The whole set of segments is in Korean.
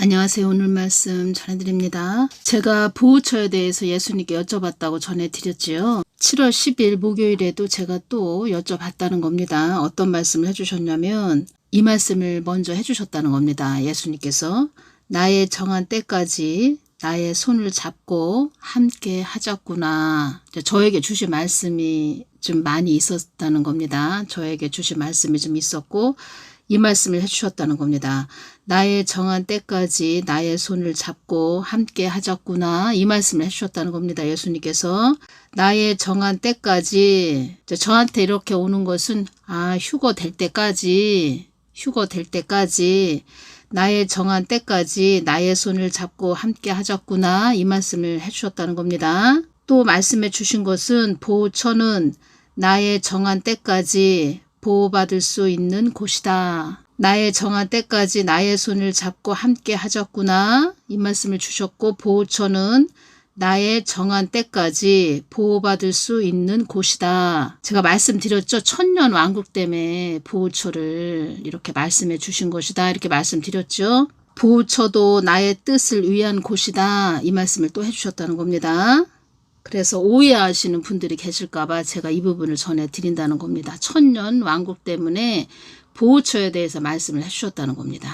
안녕하세요. 오늘 말씀 전해드립니다. 제가 보호처에 대해서 예수님께 여쭤봤다고 전해드렸지요. 7월 10일 목요일에도 제가 또 여쭤봤다는 겁니다. 어떤 말씀을 해주셨냐면 이 말씀을 먼저 해주셨다는 겁니다. 예수님께서 나의 정한 때까지 나의 손을 잡고 함께 하자꾸나. 저에게 주신 말씀이 좀 많이 있었다는 겁니다. 저에게 주신 말씀이 좀 있었고 이 말씀을 해주셨다는 겁니다. 나의 정한 때까지 나의 손을 잡고 함께 하자꾸나. 이 말씀을 해주셨다는 겁니다. 예수님께서 나의 정한 때까지, 저한테 이렇게 오는 것은 휴거 될 때까지 나의 정한 때까지 나의 손을 잡고 함께 하자꾸나. 이 말씀을 해주셨다는 겁니다. 또 말씀해 주신 것은 보호처는 나의 정한 때까지 보호받을 수 있는 곳이다. 나의 정한 때까지 나의 손을 잡고 함께 하자꾸나. 이 말씀을 주셨고 보호처는 나의 정한 때까지 보호받을 수 있는 곳이다. 제가 말씀드렸죠. 천년 왕국 때문에 보호처를 이렇게 말씀해 주신 것이다. 이렇게 말씀드렸죠. 보호처도 나의 뜻을 위한 곳이다. 이 말씀을 또 해주셨다는 겁니다. 그래서 오해하시는 분들이 계실까봐 제가 이 부분을 전해드린다는 겁니다. 천년 왕국 때문에 보호처에 대해서 말씀을 해주셨다는 겁니다.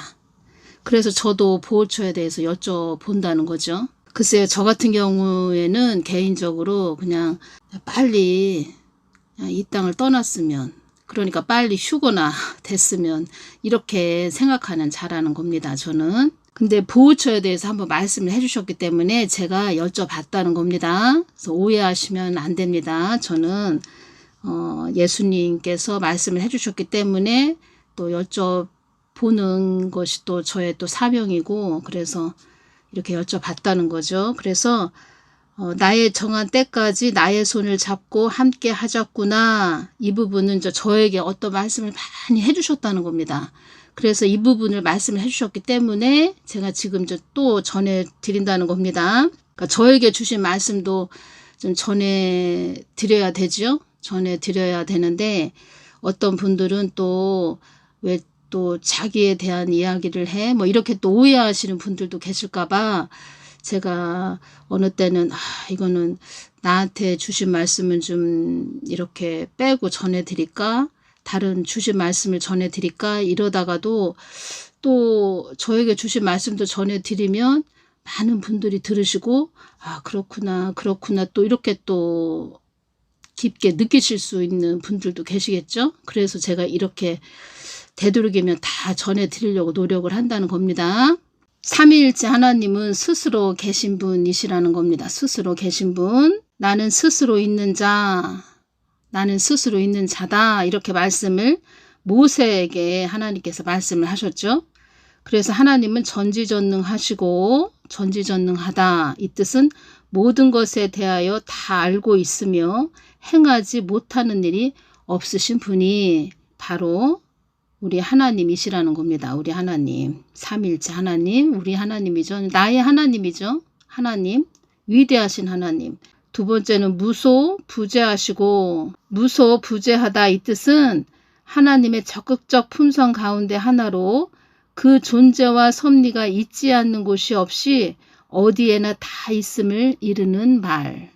그래서 저도 보호처에 대해서 여쭤본다는 거죠. 글쎄요, 저 같은 경우에는 개인적으로 그냥 빨리 이 땅을 떠났으면, 그러니까 빨리 휴거나 됐으면 이렇게 생각하는 자라는 겁니다. 저는. 근데 보호처에 대해서 한번 말씀을 해주셨기 때문에 제가 여쭤봤다는 겁니다. 그래서 오해하시면 안 됩니다. 저는 예수님께서 말씀을 해주셨기 때문에 또 여쭤보는 것이 또 저의 또 사명이고, 그래서 이렇게 여쭤봤다는 거죠. 그래서 나의 정한 때까지 나의 손을 잡고 함께 하자꾸나. 이 부분은 저에게 어떤 말씀을 많이 해주셨다는 겁니다. 그래서 이 부분을 말씀을 해주셨기 때문에 제가 지금 또 전해드린다는 겁니다. 그러니까 저에게 주신 말씀도 좀 전해드려야 되죠. 전해드려야 되는데 어떤 분들은 또 왜 또 자기에 대한 이야기를 해? 뭐 이렇게 또 오해하시는 분들도 계실까봐 제가 어느 때는 이거는 나한테 주신 말씀은 좀 이렇게 빼고 전해드릴까? 다른 주신 말씀을 전해드릴까? 이러다가도 또 저에게 주신 말씀도 전해드리면 많은 분들이 들으시고 그렇구나 또 이렇게 또 깊게 느끼실 수 있는 분들도 계시겠죠? 그래서 제가 이렇게 되도록이면 다 전해드리려고 노력을 한다는 겁니다. 삼위일체 하나님은 스스로 계신 분이시라는 겁니다. 스스로 계신 분. 나는 스스로 있는 자. 나는 스스로 있는 자다. 이렇게 말씀을 모세에게 하나님께서 말씀을 하셨죠. 그래서 하나님은 전지전능하시고 전지전능하다. 이 뜻은 모든 것에 대하여 다 알고 있으며 행하지 못하는 일이 없으신 분이 바로 우리 하나님이시라는 겁니다. 우리 하나님, 삼위일체 하나님, 우리 하나님이죠. 나의 하나님이죠. 하나님, 위대하신 하나님. 두 번째는 무소부재하시고, 무소부재하다 이 뜻은 하나님의 적극적 품성 가운데 하나로 그 존재와 섭리가 있지 않는 곳이 없이 어디에나 다 있음을 이르는 말.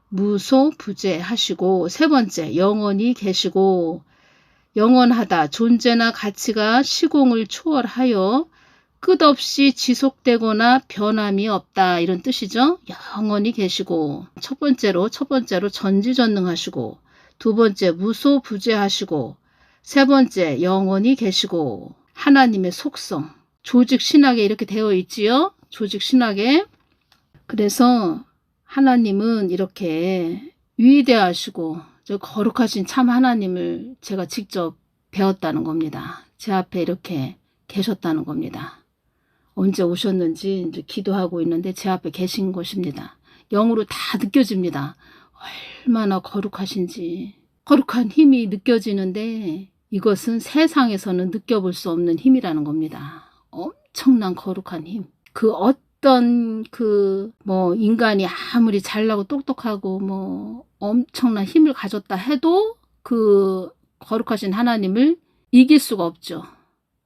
무소부재하시고, 세 번째, 영원히 계시고, 영원하다, 존재나 가치가 시공을 초월하여 끝없이 지속되거나 변함이 없다. 이런 뜻이죠. 영원히 계시고, 첫 번째로 전지전능하시고, 두 번째 무소부재하시고, 세 번째 영원히 계시고. 하나님의 속성, 조직 신학에 이렇게 되어 있지요. 조직 신학에. 그래서 하나님은 이렇게 위대하시고 저 거룩하신 참 하나님을 제가 직접 배웠다는 겁니다. 제 앞에 이렇게 계셨다는 겁니다. 언제 오셨는지 이제 기도하고 있는데 제 앞에 계신 것입니다. 영으로 다 느껴집니다. 얼마나 거룩하신지. 거룩한 힘이 느껴지는데 이것은 세상에서는 느껴볼 수 없는 힘이라는 겁니다. 엄청난 거룩한 힘. 그 어떤 인간이 아무리 잘나고 똑똑하고 엄청난 힘을 가졌다 해도 그 거룩하신 하나님을 이길 수가 없죠.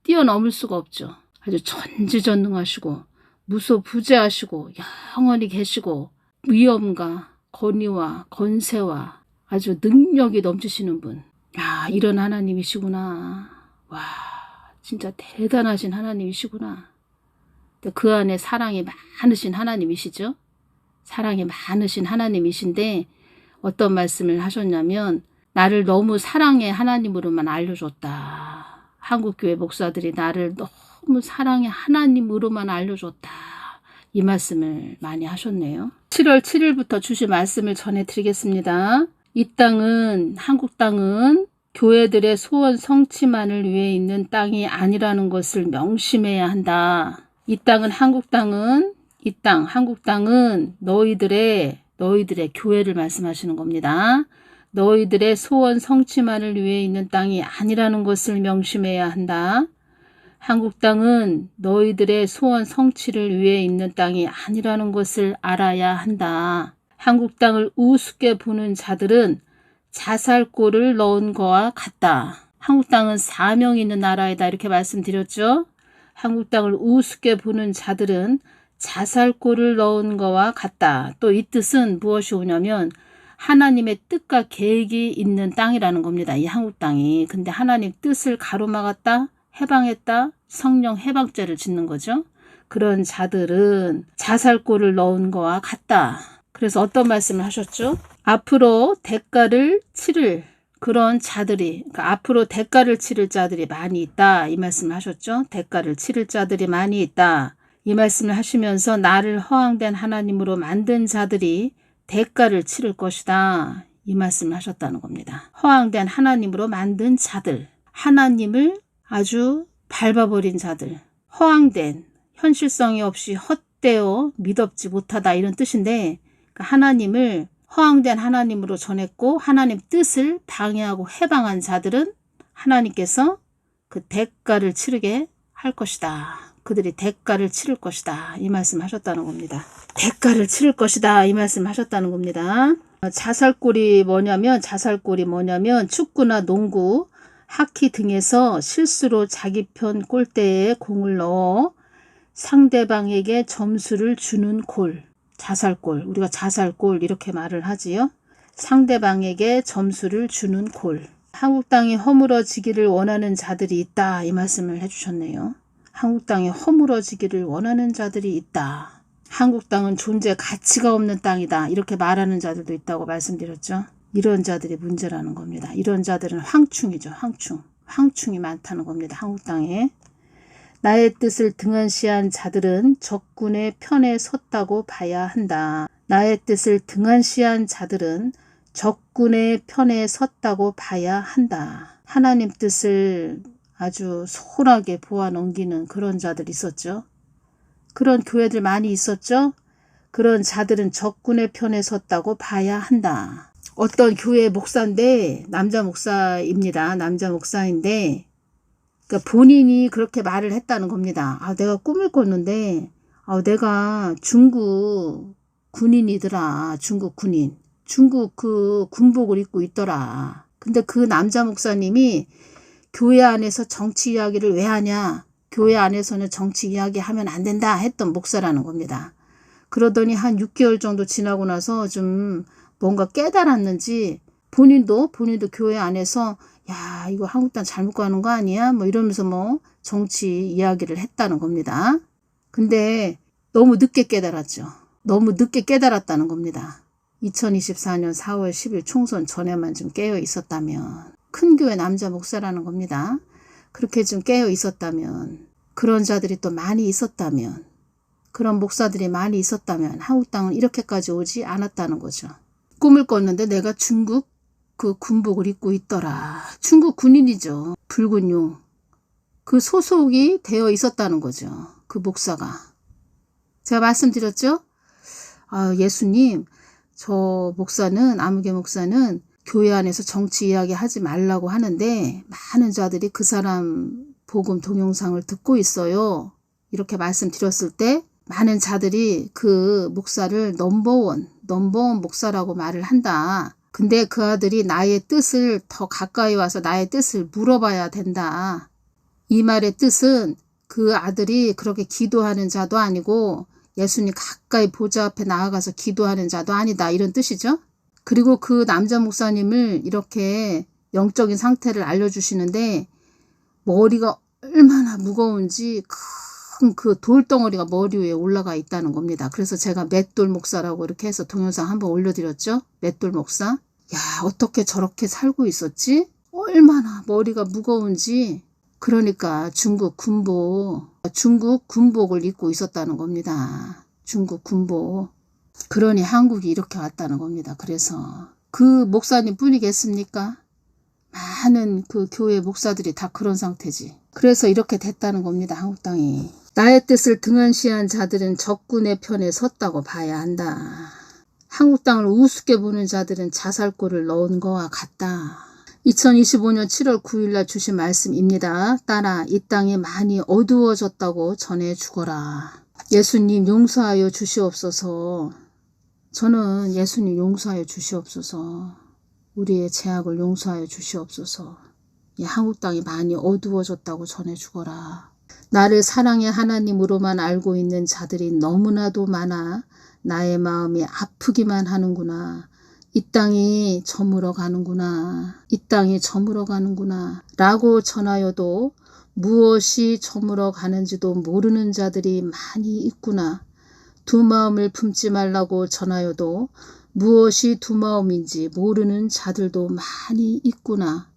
뛰어넘을 수가 없죠. 아주 전지전능하시고 무소부재하시고 영원히 계시고 위엄과 권위와 권세와 아주 능력이 넘치시는 분. 야, 이런 하나님이시구나. 와, 진짜 대단하신 하나님이시구나. 그 안에 사랑이 많으신 하나님이시죠. 사랑이 많으신 하나님이신데 어떤 말씀을 하셨냐면 나를 너무 사랑의 하나님으로만 알려줬다. 한국교회 목사들이 나를 너무 사랑의 하나님으로만 알려줬다. 이 말씀을 많이 하셨네요. 7월 7일부터 주신 말씀을 전해드리겠습니다. 이 땅은, 한국 땅은 교회들의 소원 성취만을 위해 있는 땅이 아니라는 것을 명심해야 한다. 이 땅은, 한국 땅은, 한국 땅은 너희들의 교회를 말씀하시는 겁니다. 너희들의 소원 성취만을 위해 있는 땅이 아니라는 것을 명심해야 한다. 한국 땅은 너희들의 소원 성취를 위해 있는 땅이 아니라는 것을 알아야 한다. 한국 땅을 우습게 보는 자들은 자살골을 넣은 거와 같다. 한국 땅은 사명이 있는 나라이다. 이렇게 말씀드렸죠. 한국 땅을 우습게 보는 자들은 자살골을 넣은 거와 같다. 또 이 뜻은 무엇이 오냐면 하나님의 뜻과 계획이 있는 땅이라는 겁니다. 이 한국 땅이. 근데 하나님 뜻을 가로막았다, 해방했다, 성령 해방죄를 짓는 거죠. 그런 자들은 자살골을 넣은 거와 같다. 그래서 어떤 말씀을 하셨죠? 앞으로 대가를 치를 그런 자들이, 그러니까 앞으로 대가를 치를 자들이 많이 있다. 이 말씀을 하셨죠. 대가를 치를 자들이 많이 있다. 이 말씀을 하시면서 나를 허황된 하나님으로 만든 자들이 대가를 치를 것이다. 이 말씀을 하셨다는 겁니다. 허황된 하나님으로 만든 자들, 하나님을 아주 밟아버린 자들, 허황된, 현실성이 없이 헛되어 미덥지 못하다 이런 뜻인데 하나님을 허황된 하나님으로 전했고 하나님 뜻을 방해하고 해방한 자들은 하나님께서 그 대가를 치르게 할 것이다. 그들이 대가를 치를 것이다. 이 말씀 하셨다는 겁니다. 대가를 치를 것이다. 이 말씀 하셨다는 겁니다. 자살골이 뭐냐면 축구나 농구, 하키 등에서 실수로 자기 편 골대에 공을 넣어 상대방에게 점수를 주는 골. 자살골. 우리가 자살골 이렇게 말을 하지요. 상대방에게 점수를 주는 골. 한국 땅이 허물어지기를 원하는 자들이 있다. 이 말씀을 해주셨네요. 한국 땅이 허물어지기를 원하는 자들이 있다. 한국 땅은 존재 가치가 없는 땅이다. 이렇게 말하는 자들도 있다고 말씀드렸죠. 이런 자들이 문제라는 겁니다. 이런 자들은 황충이죠. 황충이 많다는 겁니다. 한국 땅에. 나의 뜻을 등한시한 자들은 적군의 편에 섰다고 봐야 한다. 나의 뜻을 등한시한 자들은 적군의 편에 섰다고 봐야 한다. 하나님 뜻을 아주 소홀하게 보아 넘기는 그런 자들이 있었죠. 그런 교회들 많이 있었죠. 그런 자들은 적군의 편에 섰다고 봐야 한다. 어떤 교회 목사인데 남자 목사입니다. 남자 목사인데 그러니까 본인이 그렇게 말을 했다는 겁니다. 내가 꿈을 꿨는데 내가 중국 군인이더라. 중국 군인. 중국 그 군복을 입고 있더라. 근데 그 남자 목사님이 교회 안에서 정치 이야기를 왜 하냐. 교회 안에서는 정치 이야기 하면 안 된다 했던 목사라는 겁니다. 그러더니 한 6개월 정도 지나고 나서 좀 뭔가 깨달았는지 본인도 교회 안에서 야 이거 한국 땅 잘못 가는 거 아니야? 뭐 이러면서 뭐 정치 이야기를 했다는 겁니다. 근데 너무 늦게 깨달았죠. 너무 늦게 깨달았다는 겁니다. 2024년 4월 10일 총선 전에만 좀 깨어 있었다면 큰 교회 남자 목사라는 겁니다. 그렇게 좀 깨어 있었다면 그런 자들이 또 많이 있었다면 그런 목사들이 많이 있었다면 한국 땅은 이렇게까지 오지 않았다는 거죠. 꿈을 꿨는데 내가 중국 그 군복을 입고 있더라. 중국 군인이죠. 붉은 용. 그 소속이 되어 있었다는 거죠. 그 목사가. 제가 말씀드렸죠. 예수님 저 목사는 아무개 목사는 교회 안에서 정치 이야기 하지 말라고 하는데 많은 자들이 그 사람 복음 동영상을 듣고 있어요. 이렇게 말씀드렸을 때 많은 자들이 그 목사를 넘버원 목사라고 말을 한다. 근데 그 아들이 나의 뜻을 더 가까이 와서 나의 뜻을 물어봐야 된다. 이 말의 뜻은 그 아들이 그렇게 기도하는 자도 아니고 예수님 가까이 보좌 앞에 나아가서 기도하는 자도 아니다, 이런 뜻이죠. 그리고 그 남자 목사님을 이렇게 영적인 상태를 알려주시는데 머리가 얼마나 무거운지 큰 그 돌덩어리가 머리 위에 올라가 있다는 겁니다. 그래서 제가 맷돌 목사라고 이렇게 해서 동영상 한번 올려드렸죠. 맷돌 목사. 야, 어떻게 저렇게 살고 있었지? 얼마나 머리가 무거운지. 그러니까 중국 군복을 입고 있었다는 겁니다. 중국 군복. 그러니 한국이 이렇게 왔다는 겁니다. 그래서 그 목사님 뿐이겠습니까? 많은 그 교회 목사들이 다 그런 상태지. 그래서 이렇게 됐다는 겁니다. 한국 땅이. 나의 뜻을 등한시한 자들은 적군의 편에 섰다고 봐야 한다. 한국 땅을 우습게 보는 자들은 자살골을 넣은 거와 같다. 2025년 7월 9일날 주신 말씀입니다. 따라 이 땅이 많이 어두워졌다고 전해 주거라. 예수님 용서하여 주시옵소서. 저는 예수님 용서하여 주시옵소서. 우리의 죄악을 용서하여 주시옵소서. 이 한국 땅이 많이 어두워졌다고 전해 주거라. 나를 사랑의 하나님으로만 알고 있는 자들이 너무나도 많아 나의 마음이 아프기만 하는구나. 이 땅이 저물어 가는구나. 이 땅이 저물어 가는구나. 라고 전하여도 무엇이 저물어 가는지도 모르는 자들이 많이 있구나. 두 마음을 품지 말라고 전하여도 무엇이 두 마음인지 모르는 자들도 많이 있구나.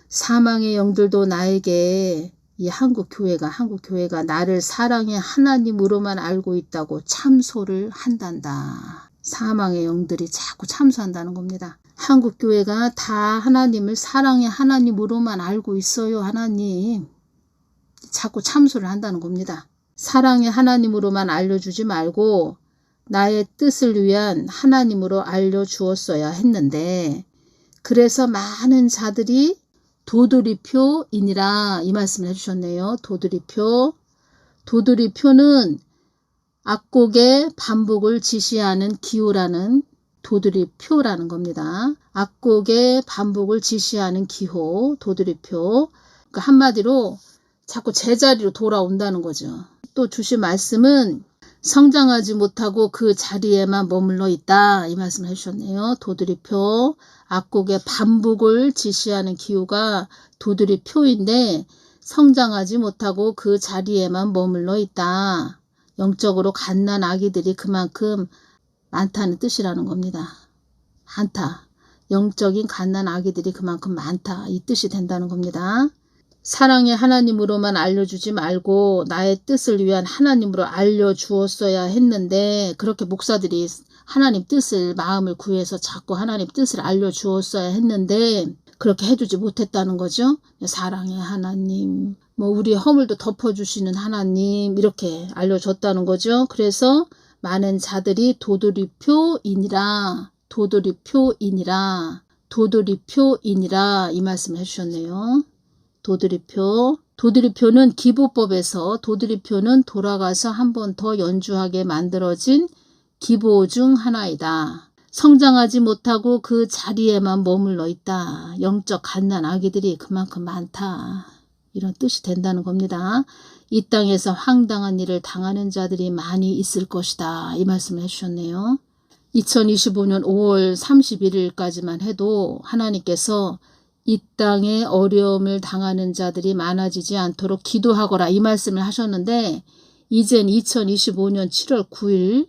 사망의 영들도 나에게 이 한국 교회가 나를 사랑의 하나님으로만 알고 있다고 참소를 한단다. 사망의 영들이 자꾸 참소한다는 겁니다. 한국 교회가 다 하나님을 사랑의 하나님으로만 알고 있어요. 하나님. 자꾸 참소를 한다는 겁니다. 사랑의 하나님으로만 알려주지 말고 나의 뜻을 위한 하나님으로 알려주었어야 했는데 그래서 많은 자들이 도돌이표이니라 이 말씀을 해주셨네요. 도돌이표는 악곡의 반복을 지시하는 기호라는 도돌이표라는 겁니다. 악곡의 반복을 지시하는 기호, 도돌이표. 그러니까 한마디로 자꾸 제자리로 돌아온다는 거죠. 또 주신 말씀은 성장하지 못하고 그 자리에만 머물러 있다. 이 말씀을 해주셨네요. 도돌이표. 악곡의 반복을 지시하는 기호가 도돌이표인데 성장하지 못하고 그 자리에만 머물러 있다. 영적으로 갓난 아기들이 그만큼 많다는 뜻이라는 겁니다. 많다. 영적인 갓난 아기들이 그만큼 많다. 이 뜻이 된다는 겁니다. 사랑의 하나님으로만 알려주지 말고 나의 뜻을 위한 하나님으로 알려주었어야 했는데 그렇게 목사들이 하나님 뜻을 마음을 구해서 자꾸 하나님 뜻을 알려주었어야 했는데 그렇게 해주지 못했다는 거죠. 사랑의 하나님, 우리 허물도 덮어주시는 하나님 이렇게 알려줬다는 거죠. 그래서 많은 자들이 도돌이표이니라 이 말씀을 해주셨네요. 도돌이표는 기보법에서 도돌이표는 돌아가서 한 번 더 연주하게 만들어진 기보 중 하나이다. 성장하지 못하고 그 자리에만 머물러 있다. 영적 갓난 아기들이 그만큼 많다. 이런 뜻이 된다는 겁니다. 이 땅에서 황당한 일을 당하는 자들이 많이 있을 것이다. 이 말씀을 해주셨네요. 2025년 5월 31일까지만 해도 하나님께서 이 땅에 어려움을 당하는 자들이 많아지지 않도록 기도하거라 이 말씀을 하셨는데 이젠 2025년 7월 9일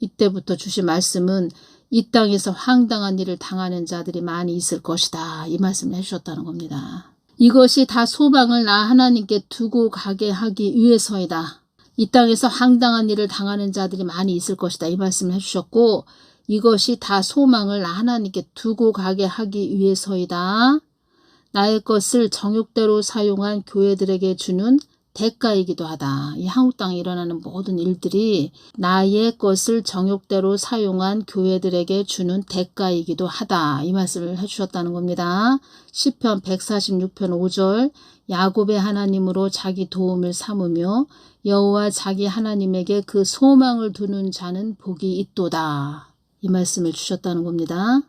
이때부터 주신 말씀은 이 땅에서 황당한 일을 당하는 자들이 많이 있을 것이다. 이 말씀을 해주셨다는 겁니다. 이것이 다 소망을 나 하나님께 두고 가게 하기 위해서이다. 이 땅에서 황당한 일을 당하는 자들이 많이 있을 것이다. 이 말씀을 해주셨고 이것이 다 소망을 나 하나님께 두고 가게 하기 위해서이다. 나의 것을 정욕대로 사용한 교회들에게 주는 대가이기도 하다. 이 한국 땅에 일어나는 모든 일들이 나의 것을 정욕대로 사용한 교회들에게 주는 대가이기도 하다. 이 말씀을 해주셨다는 겁니다. 시편 146편 5절 야곱의 하나님으로 자기 도움을 삼으며 여호와 자기 하나님에게 그 소망을 두는 자는 복이 있도다. 이 말씀을 주셨다는 겁니다.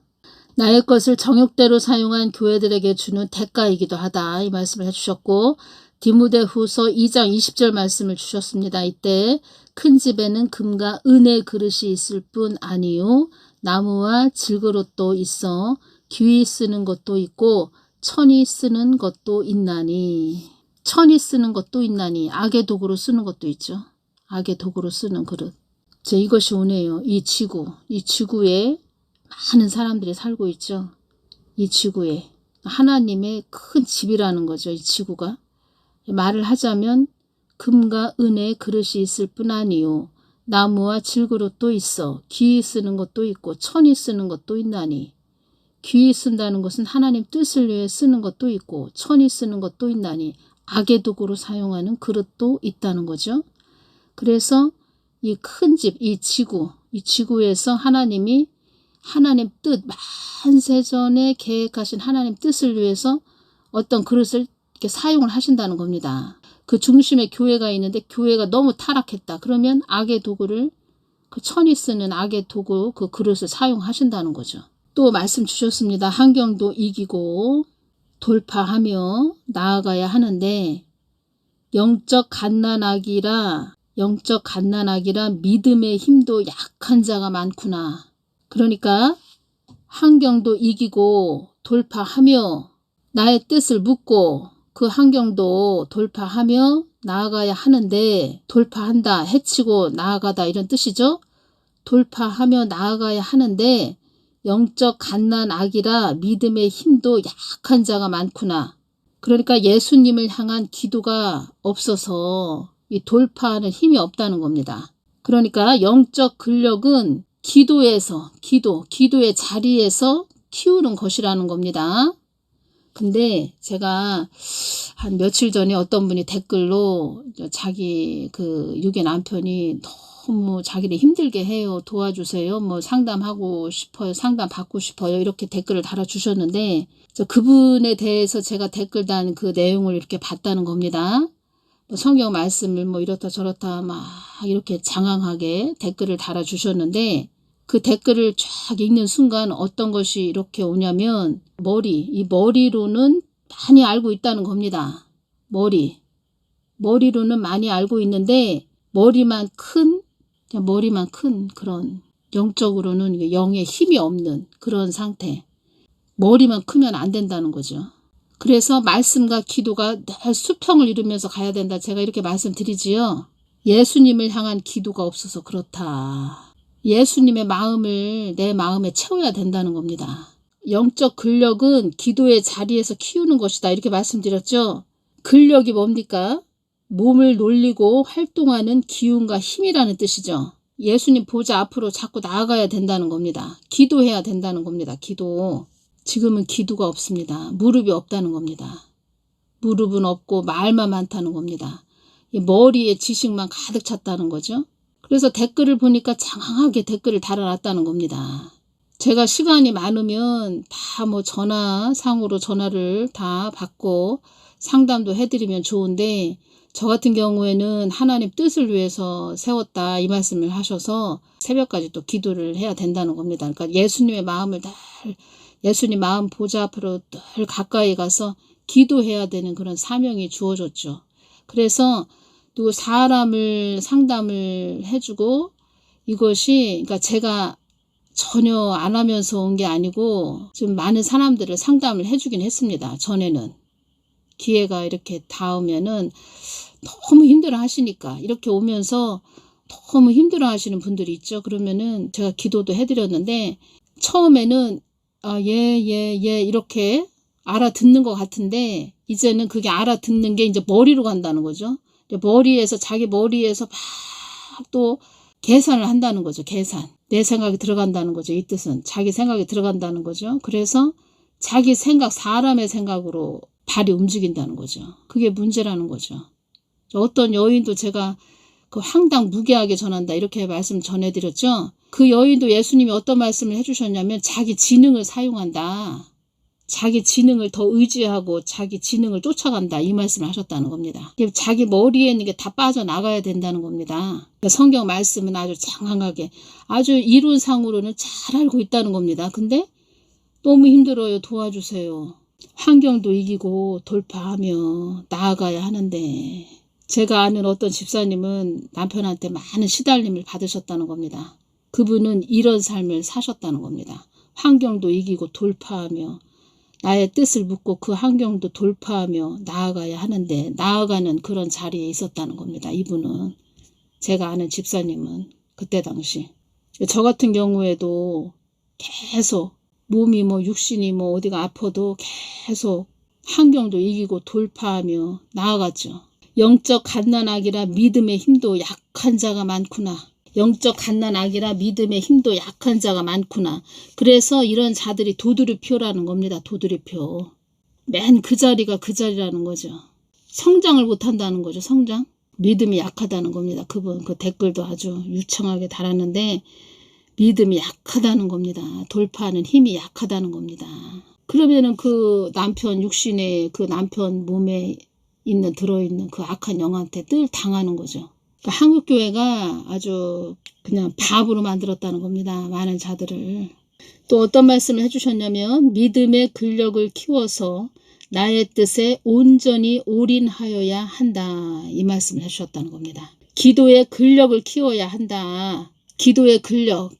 나의 것을 정욕대로 사용한 교회들에게 주는 대가이기도 하다. 이 말씀을 해주셨고 디모데후서 2장 20절 말씀을 주셨습니다. 이때 큰 집에는 금과 은의 그릇이 있을 뿐 아니요 나무와 질그릇도 있어 귀히 쓰는 것도 있고 천이 쓰는 것도 있나니. 천이 쓰는 것도 있나니. 악의 도구로 쓰는 것도 있죠. 악의 도구로 쓰는 그릇. 이것이 오네요. 이 지구에 많은 사람들이 살고 있죠. 이 지구에. 하나님의 큰 집이라는 거죠. 이 지구가. 말을 하자면 금과 은의 그릇이 있을 뿐 아니요 나무와 질그릇도 있어 귀히 쓰는 것도 있고 천이 쓰는 것도 있나니. 귀히 쓴다는 것은 하나님 뜻을 위해 쓰는 것도 있고 천이 쓰는 것도 있나니. 악의 도구로 사용하는 그릇도 있다는 거죠. 그래서 이 큰 집, 이 지구에서 하나님이 하나님 뜻, 만세전에 계획하신 하나님 뜻을 위해서 어떤 그릇을 이렇게 사용을 하신다는 겁니다. 그 중심에 교회가 있는데 교회가 너무 타락했다. 그러면 악의 도구를, 그 천이 쓰는 악의 도구, 그 그릇을 사용하신다는 거죠. 또 말씀 주셨습니다. 환경도 이기고 돌파하며 나아가야 하는데 영적 갓난아기라 믿음의 힘도 약한 자가 많구나. 그러니까 환경도 이기고 돌파하며 나의 뜻을 묻고 그 환경도 돌파하며 나아가야 하는데, 돌파한다, 해치고 나아가다 이런 뜻이죠. 돌파하며 나아가야 하는데 영적 갓난아기라 믿음의 힘도 약한 자가 많구나. 그러니까 예수님을 향한 기도가 없어서 이 돌파하는 힘이 없다는 겁니다. 그러니까 영적 근력은 기도의 자리에서 키우는 것이라는 겁니다. 근데 제가 한 며칠 전에 어떤 분이 댓글로 자기 그 유괴 남편이 너무 자기를 힘들게 해요. 도와주세요. 뭐 상담하고 싶어요. 상담 받고 싶어요. 이렇게 댓글을 달아주셨는데 그분에 대해서 제가 댓글 단 그 내용을 이렇게 봤다는 겁니다. 성경 말씀을 뭐 이렇다 저렇다 막 이렇게 장황하게 댓글을 달아주셨는데 그 댓글을 쫙 읽는 순간 어떤 것이 이렇게 오냐면 이 머리로는 많이 알고 있다는 겁니다. 머리로는 많이 알고 있는데 머리만 큰 그런 영적으로는 영의 힘이 없는 그런 상태. 머리만 크면 안 된다는 거죠. 그래서 말씀과 기도가 늘 수평을 이루면서 가야 된다. 제가 이렇게 말씀드리지요. 예수님을 향한 기도가 없어서 그렇다. 예수님의 마음을 내 마음에 채워야 된다는 겁니다. 영적 근력은 기도의 자리에서 키우는 것이다. 이렇게 말씀드렸죠. 근력이 뭡니까? 몸을 놀리고 활동하는 기운과 힘이라는 뜻이죠. 예수님 보좌 앞으로 자꾸 나아가야 된다는 겁니다. 기도해야 된다는 겁니다. 기도. 지금은 기도가 없습니다. 무릎이 없다는 겁니다. 무릎은 없고 말만 많다는 겁니다. 이 머리에 지식만 가득 찼다는 거죠. 그래서 댓글을 보니까 장황하게 댓글을 달아놨다는 겁니다. 제가 시간이 많으면 다 뭐 전화상으로 전화를 다 받고 상담도 해드리면 좋은데 저 같은 경우에는 하나님 뜻을 위해서 세웠다 이 말씀을 하셔서 새벽까지 또 기도를 해야 된다는 겁니다. 그러니까 예수님의 마음을 예수님 마음 보좌 앞으로 늘 가까이 가서 기도해야 되는 그런 사명이 주어졌죠. 그래서 또 사람을 상담을 해주고 이것이 그러니까 제가 전혀 안 하면서 온 게 아니고 좀 많은 사람들을 상담을 해주긴 했습니다. 전에는 기회가 이렇게 닿으면은 너무 힘들어 하시니까 이렇게 오면서 너무 힘들어 하시는 분들이 있죠. 그러면은 제가 기도도 해드렸는데 처음에는 예 이렇게 알아듣는 것 같은데 이제는 그게 알아듣는 게 이제 머리로 간다는 거죠. 자기 머리에서 막 또 계산을 한다는 거죠. 내 생각이 들어간다는 거죠. 이 뜻은 자기 생각이 들어간다는 거죠. 그래서 자기 생각, 사람의 생각으로 발이 움직인다는 거죠. 그게 문제라는 거죠. 어떤 여인도 제가 그 황당무계하게 전한다 이렇게 말씀 전해드렸죠. 그 여인도 예수님이 어떤 말씀을 해주셨냐면 자기 지능을 사용한다. 자기 지능을 더 의지하고 자기 지능을 쫓아간다 이 말씀을 하셨다는 겁니다. 자기 머리에 있는 게 다 빠져나가야 된다는 겁니다. 성경 말씀은 아주 장황하게 아주 이론상으로는 잘 알고 있다는 겁니다. 근데 너무 힘들어요. 도와주세요. 환경도 이기고 돌파하며 나아가야 하는데, 제가 아는 어떤 집사님은 남편한테 많은 시달림을 받으셨다는 겁니다. 그분은 이런 삶을 사셨다는 겁니다. 환경도 이기고 돌파하며 나의 뜻을 묻고 그 환경도 돌파하며 나아가야 하는데 나아가는 그런 자리에 있었다는 겁니다. 이분은, 제가 아는 집사님은 그때 당시. 저 같은 경우에도 계속 몸이 뭐 육신이 뭐 어디가 아파도 계속 환경도 이기고 돌파하며 나아갔죠. 영적 갓난아기라 믿음의 힘도 약한 자가 많구나. 영적 갓난아기라 믿음의 힘도 약한 자가 많구나. 그래서 이런 자들이 도두리표라는 겁니다. 도두리표. 맨 그 자리가 그 자리라는 거죠. 성장을 못한다는 거죠. 성장. 믿음이 약하다는 겁니다. 그분 그 댓글도 아주 유창하게 달았는데 믿음이 약하다는 겁니다. 돌파하는 힘이 약하다는 겁니다. 그러면은 그 남편 육신에 그 남편 몸에 있는 들어있는 그 악한 영한테 늘 당하는 거죠. 그러니까 한국교회가 아주 그냥 바보로 만들었다는 겁니다. 많은 자들을. 또 어떤 말씀을 해주셨냐면 믿음의 근력을 키워서 나의 뜻에 온전히 올인하여야 한다. 이 말씀을 해주셨다는 겁니다. 기도의 근력을 키워야 한다. 기도의 근력.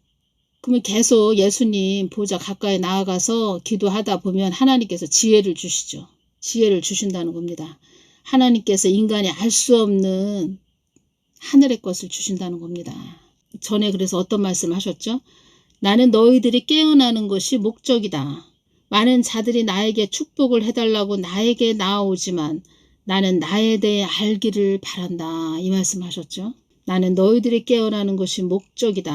그러면 계속 예수님 보좌 가까이 나아가서 기도하다 보면 하나님께서 지혜를 주시죠. 지혜를 주신다는 겁니다. 하나님께서 인간이 알 수 없는 하늘의 것을 주신다는 겁니다. 전에 그래서 어떤 말씀을 하셨죠? 나는 너희들이 깨어나는 것이 목적이다. 많은 자들이 나에게 축복을 해달라고 나에게 나아오지만 나는 나에 대해 알기를 바란다. 이 말씀 하셨죠? 나는 너희들이 깨어나는 것이 목적이다.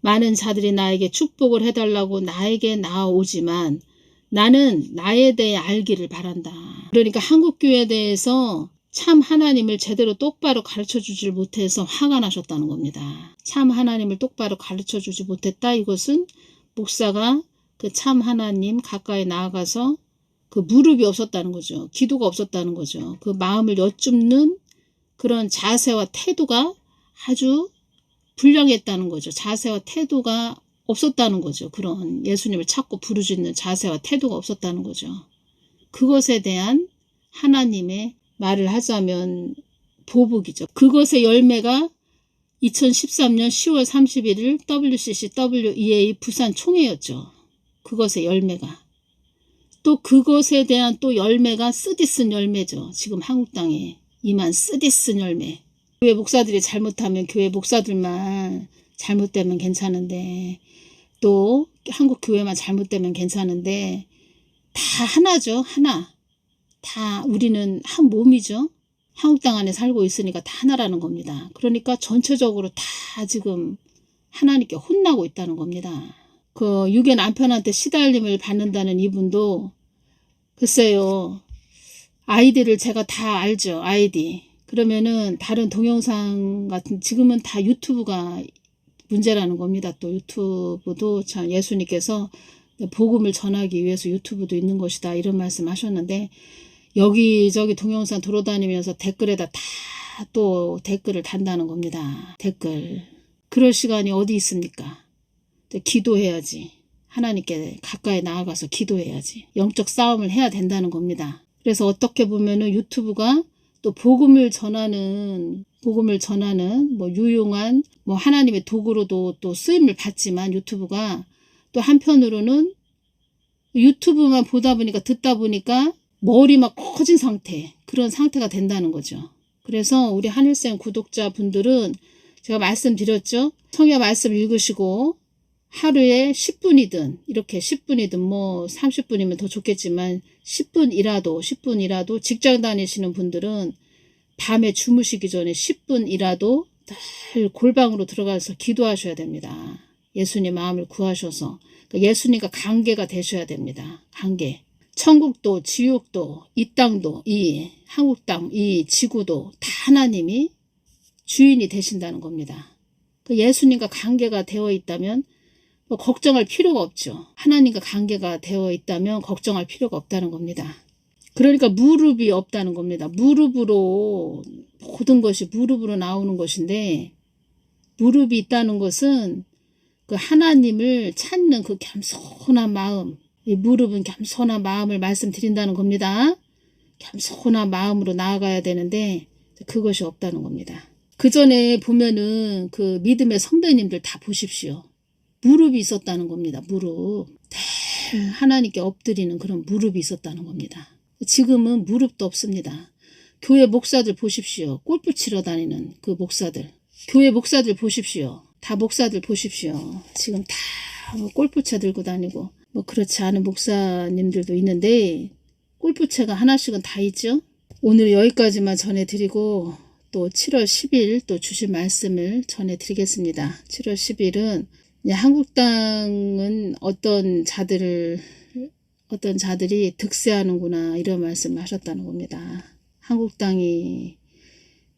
많은 자들이 나에게 축복을 해달라고 나에게 나아오지만 나는 나에 대해 알기를 바란다. 그러니까 한국교회에 대해서 참 하나님을 제대로 똑바로 가르쳐주질 못해서 화가 나셨다는 겁니다. 참 하나님을 똑바로 가르쳐주지 못했다. 이것은 목사가 그 참 하나님 가까이 나아가서 그 무릎이 없었다는 거죠. 기도가 없었다는 거죠. 그 마음을 여쭙는 그런 자세와 태도가 아주 불량했다는 거죠. 자세와 태도가 없었다는 거죠. 그런 예수님을 찾고 부르짖는 자세와 태도가 없었다는 거죠. 그것에 대한 하나님의 말을 하자면 보복이죠. 그것의 열매가 2013년 10월 31일 WCC WEA 부산 총회였죠. 그것의 열매가. 또 그것에 대한 또 열매가 쓰디쓴 열매죠. 지금 한국 땅에 임한 쓰디쓴 열매. 교회 목사들이 잘못하면 교회 목사들만 잘못되면 괜찮은데 또 한국 교회만 잘못되면 괜찮은데 다 하나죠. 하나. 다 우리는 한 몸이죠. 한국 땅 안에 살고 있으니까 다 하나라는 겁니다. 그러니까 전체적으로 다 지금 하나님께 혼나고 있다는 겁니다. 그 유괴 남편한테 시달림을 받는다는 이분도 글쎄요. 아이디를 제가 다 알죠. 아이디. 그러면은 다른 동영상 같은 지금은 다 유튜브가 문제라는 겁니다. 또 유튜브도 참 예수님께서 복음을 전하기 위해서 유튜브도 있는 것이다. 이런 말씀 하셨는데 여기저기 동영상 돌아다니면서 댓글에다 다 또 댓글을 단다는 겁니다. 댓글. 그럴 시간이 어디 있습니까? 기도해야지. 하나님께 가까이 나아가서 기도해야지. 영적 싸움을 해야 된다는 겁니다. 그래서 어떻게 보면은 유튜브가 또 복음을 전하는 뭐 유용한 뭐 하나님의 도구로도 또 쓰임을 받지만 유튜브가 또 한편으로는 유튜브만 보다 보니까 듣다 보니까 머리 막 커진 상태, 그런 상태가 된다는 거죠. 그래서 우리 하늘쌤 구독자분들은 제가 말씀드렸죠. 성경 말씀 읽으시고 하루에 10분이든 이렇게 10분이든 뭐 30분이면 더 좋겠지만 10분이라도 직장 다니시는 분들은 밤에 주무시기 전에 10분이라도 늘 골방으로 들어가서 기도하셔야 됩니다. 예수님 마음을 구하셔서 예수님과 관계가 되셔야 됩니다. 관계. 천국도 지옥도 이 땅도 이 한국 땅 이 지구도 다 하나님이 주인이 되신다는 겁니다. 예수님과 관계가 되어 있다면 뭐 걱정할 필요가 없죠. 하나님과 관계가 되어 있다면 걱정할 필요가 없다는 겁니다. 그러니까 무릎이 없다는 겁니다. 무릎으로 모든 것이 무릎으로 나오는 것인데 무릎이 있다는 것은 그 하나님을 찾는 그 겸손한 마음, 이 무릎은 겸손한 마음을 말씀드린다는 겁니다. 겸손한 마음으로 나아가야 되는데 그것이 없다는 겁니다. 그 전에 보면은 그 믿음의 선배님들 다 보십시오. 무릎이 있었다는 겁니다. 무릎. 늘 하나님께 엎드리는 그런 무릎이 있었다는 겁니다. 지금은 무릎도 없습니다. 교회 목사들 보십시오. 골프 치러 다니는 그 목사들. 교회 목사들 보십시오. 다 목사들 보십시오. 지금 다 골프채 들고 다니고 뭐 그렇지 않은 목사님들도 있는데 골프채가 하나씩은 다 있죠. 오늘 여기까지만 전해드리고 또 7월 10일 또 주신 말씀을 전해드리겠습니다. 7월 10일은 한국당은 어떤 자들이 득세하는구나 이런 말씀을 하셨다는 겁니다. 한국당이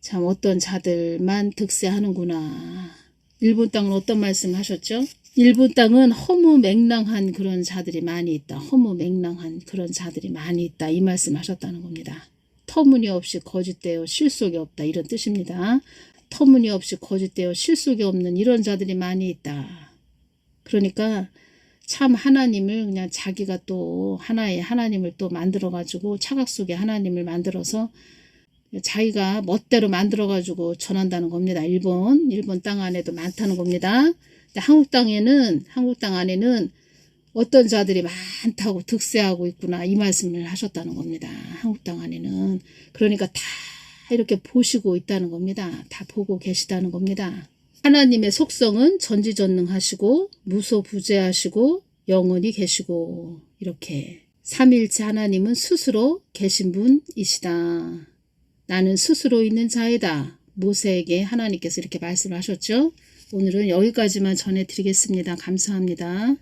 참 어떤 자들만 득세하는구나. 일본 땅은 어떤 말씀을 하셨죠? 일본 땅은 허무맹랑한 그런 자들이 많이 있다. 허무맹랑한 그런 자들이 많이 있다. 이 말씀 하셨다는 겁니다. 터무니없이 거짓되어 실속이 없다. 이런 뜻입니다. 터무니없이 거짓되어 실속이 없는 이런 자들이 많이 있다. 그러니까 참 하나님을 그냥 자기가 또 하나의 하나님을 또 만들어 가지고 차각 속에 하나님을 만들어서 자기가 멋대로 만들어 가지고 전한다는 겁니다. 일본 땅 안에도 많다는 겁니다. 한국 땅 안에는 어떤 자들이 많다고 득세하고 있구나 이 말씀을 하셨다는 겁니다. 한국 땅 안에는 그러니까 다 이렇게 보시고 있다는 겁니다. 다 보고 계시다는 겁니다. 하나님의 속성은 전지전능하시고 무소부재하시고 영원히 계시고 이렇게 삼위일체 하나님은 스스로 계신 분이시다. 나는 스스로 있는 자이다. 모세에게 하나님께서 이렇게 말씀을 하셨죠. 오늘은 여기까지만 전해드리겠습니다. 감사합니다.